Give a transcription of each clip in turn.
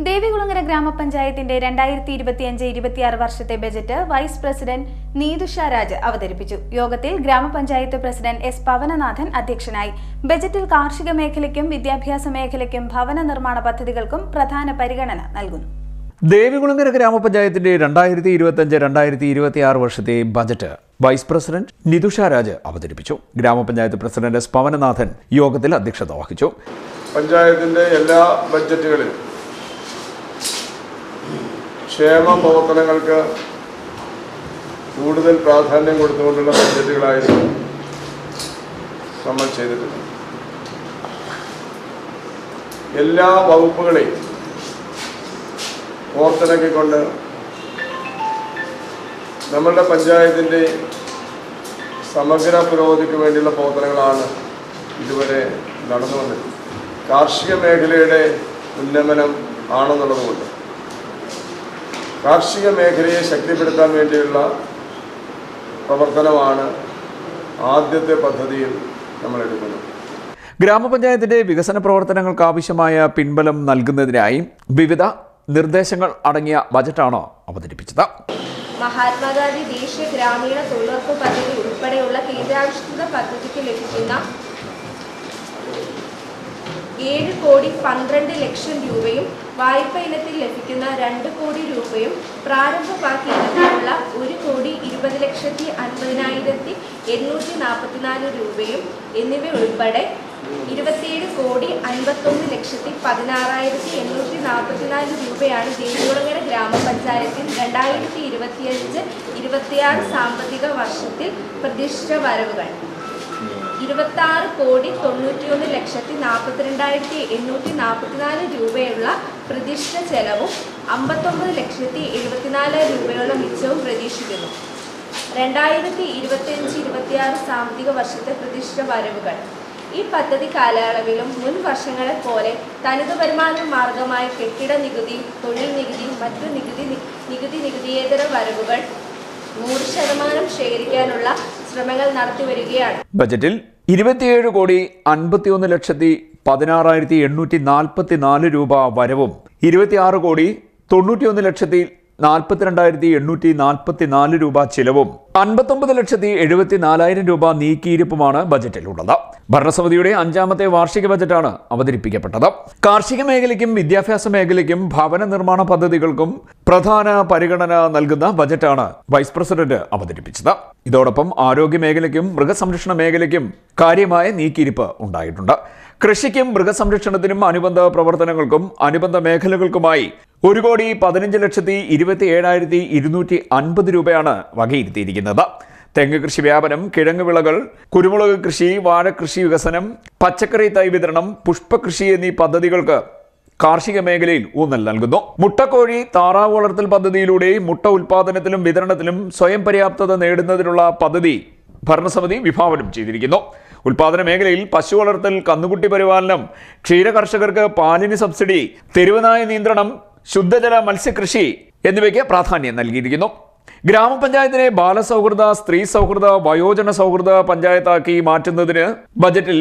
ദേവികുളങ്ങര ഗ്രാമപഞ്ചായത്തിന്റെ 2025-26 വർഷത്തെ budget vice president Neethusha Raj അവതരിപ്പിച്ചു. യോഗത്തിൽ ഗ്രാമപഞ്ചായത്ത് പ്രസിഡന്റ് എസ് പവനനാഥൻ അധ്യക്ഷനായി. ബജറ്റിൽ കാർഷിക മേഖലയ്ക്കും വിദ്യാഭ്യാസ മേഖലയ്ക്കും ഭവന നിർമ്മാണ പദ്ധതികൾക്കും പ്രധാന പരിഗണന നൽകുന്നു. ദേവികുളങ്ങര ഗ്രാമപഞ്ചായത്തിന്റെ 2025-26 വർഷത്തെ budget vice president Nithusha Raj അവതരിപ്പിച്ചു. ഗ്രാമപഞ്ചായത്ത് പ്രസിഡന്റ് എസ് പവനനാഥൻ യോഗത്തിൽ അധ്യക്ഷത വഹിച്ചു. പഞ്ചായത്തിന്റെ എല്ലാ ബജറ്റുകളിലും ക്ഷേമ പ്രവർത്തനങ്ങൾക്ക് കൂടുതൽ പ്രാധാന്യം കൊടുത്തുകൊണ്ടുള്ള ബജറ്റുകളായിരുന്നു നമ്മൾ ചെയ്തിട്ടുള്ളത്. എല്ലാ വകുപ്പുകളെയും ഓർത്തിണക്കിക്കൊണ്ട് നമ്മളുടെ പഞ്ചായത്തിൻ്റെ സമഗ്ര പുരോഗതിക്ക് വേണ്ടിയുള്ള പ്രവർത്തനങ്ങളാണ് ഇതുവരെ നടന്നു വന്നത്. കാർഷിക മേഖലയുടെ ഉന്നമനം ആണെന്നുള്ളതുകൊണ്ട് കാർഷിക മേഖലയെ ശക്തിപ്പെടുത്താൻ വേണ്ടിയുള്ള പ്രവർത്തനമാണ് ആദ്യത്തെ പദ്ധതിയിൽ നമ്മൾ എടുക്കുന്നത്. ഗ്രാമപഞ്ചായത്തിന്റെ വികസന പ്രവർത്തനങ്ങൾക്ക് ആവശ്യമായ പിൻബലം നൽകുന്നതിനായി വിവിധ നിർദ്ദേശങ്ങൾ അടങ്ങിയ ബജറ്റാണ് അവതരിപ്പിച്ചത്. മഹാത്മാഗാന്ധി ദേശീയ ഗ്രാമീണ തൊഴിലുറപ്പ് പദ്ധതി ഉൾപ്പെടെയുള്ള കേന്ദ്രാവിഷ്കൃത പദ്ധതിക്ക് ലഭിക്കുന്ന 7,12,00,000 രൂപയും വായ്പ ഇനത്തിൽ ലഭിക്കുന്ന 2 കോടി രൂപയും പ്രാരംഭ ബാക്കി ഇനത്തിലുള്ള 1,20,50,844 രൂപയും എന്നിവ ഉൾപ്പെടെ 27,51,16,844 രൂപയാണ് ദേവികുളങ്ങര ഗ്രാമപഞ്ചായത്തിൽ 2025-26 സാമ്പത്തിക വർഷത്തിൽ പ്രതിഷ്ഠിത വരവുകൾ. 26,91,42,844 രൂപയുള്ള പ്രതിഷ്ഠിത ചെലവും 59,74,000 രൂപയുള്ള മിച്ചവും പ്രതീക്ഷിക്കുന്നു. 2025-26 സാമ്പത്തിക വർഷത്തെ പ്രതിഷ്ഠിത വരവുകൾ. ഈ പദ്ധതി കാലയളവിലും മുൻ വർഷങ്ങളെ പോലെ തനത് വരുമാന മാർഗമായ കെട്ടിട നികുതി, തൊഴിൽ നികുതി, മറ്റു നികുതിയേതര വരവുകൾ 100% ശേഖരിക്കാനുള്ള ശ്രമങ്ങൾ നടത്തിവരികയാണ്. ബജറ്റിൽ 27,51,16,844 രൂപ വരവും 26,91,42,844 രൂപ ചിലവും 59,74,000 രൂപ നീക്കിയിരിപ്പുമാണ് ബജറ്റിലുള്ളത്. ഭരണസമിതിയുടെ 5ാമത്തെ വാർഷിക ബജറ്റാണ് അവതരിപ്പിക്കപ്പെട്ടത്. കാർഷിക മേഖലയ്ക്കും വിദ്യാഭ്യാസ മേഖലയ്ക്കും ഭവന നിർമ്മാണ പദ്ധതികൾക്കും പ്രധാന പരിഗണന നൽകുന്ന ബജറ്റാണ് വൈസ് പ്രസിഡന്റ് അവതരിപ്പിച്ചത്. ഇതോടൊപ്പം ആരോഗ്യ മേഖലയ്ക്കും മൃഗസംരക്ഷണ മേഖലയ്ക്കും കാര്യമായ നീക്കിയിരിപ്പ് ഉണ്ടായിട്ടുണ്ട്. കൃഷിക്കും മൃഗസംരക്ഷണത്തിനും അനുബന്ധ പ്രവർത്തനങ്ങൾക്കും അനുബന്ധ മേഖലകൾക്കുമായി 1,15,27,250 രൂപയാണ് വകയിരുത്തിയിരിക്കുന്നത്. തെങ്ങ് കൃഷി വ്യാപനം, കിഴങ്ങ് വിളകൾ, കുരുമുളക് കൃഷി, വാഴകൃഷി വികസനം, പച്ചക്കറി തൈ വിതരണം, പുഷ്പകൃഷി എന്നീ പദ്ധതികൾക്ക് കാർഷിക മേഖലയിൽ ഊന്നൽ നൽകുന്നു. മുട്ടക്കോഴി, താറാവ് വളർത്തൽ പദ്ധതിയിലൂടെ മുട്ട ഉൽപാദനത്തിലും വിതരണത്തിലും സ്വയം പര്യാപ്തത നേടുന്നതിനുള്ള പദ്ധതി ഭരണസമിതി വിഭാവനം ചെയ്തിരിക്കുന്നു. ഉൽപാദന മേഖലയിൽ പശു വളർത്തൽ, കന്നുകുട്ടി പരിപാലനം, ക്ഷീര കർഷകർക്ക് പാലിന് സബ്സിഡി, തെരുവുനായ നിയന്ത്രണം, ശുദ്ധജല മത്സ്യകൃഷി എന്നിവയ്ക്ക് പ്രാധാന്യം നൽകിയിരിക്കുന്നു. ഗ്രാമപഞ്ചായത്തിനെ ബാലസൗഹൃദ, സ്ത്രീ സൗഹൃദ, വയോജന സൗഹൃദ പഞ്ചായത്താക്കി മാറ്റുന്നതിന് ബജറ്റിൽ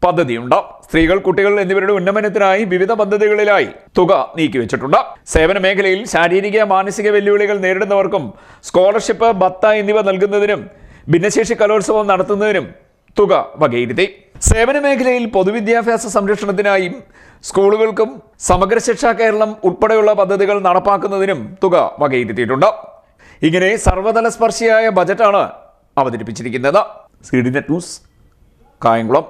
പദ്ധതിയുണ്ട്. സ്ത്രീകൾ, കുട്ടികൾ എന്നിവരുടെ ഉന്നമനത്തിനായി വിവിധ പദ്ധതികളിലായി തുക നീക്കിവെച്ചിട്ടുണ്ട്. സേവന മേഖലയിൽ ശാരീരിക, മാനസിക വെല്ലുവിളികൾ നേരിടുന്നവർക്കും സ്കോളർഷിപ്പ്, ഭത്ത എന്നിവ നൽകുന്നതിനും ഭിന്നശേഷി കലോത്സവം നടത്തുന്നതിനും തുക വകയിരുത്തി. സേവന മേഖലയിൽ പൊതുവിദ്യാഭ്യാസ സംരക്ഷണത്തിനായും സ്കൂളുകൾക്കും സമഗ്ര ശിക്ഷാ കേരളം ഉൾപ്പെടെയുള്ള പദ്ധതികൾ നടപ്പാക്കുന്നതിനും തുക വകയിരുത്തിയിട്ടുണ്ട്. ഇങ്ങനെ സർവ്വതല സ്പർശിയായ ബജറ്റാണ് അവതരിപ്പിച്ചിരിക്കുന്നത്. CDNet news, Kayamkulam.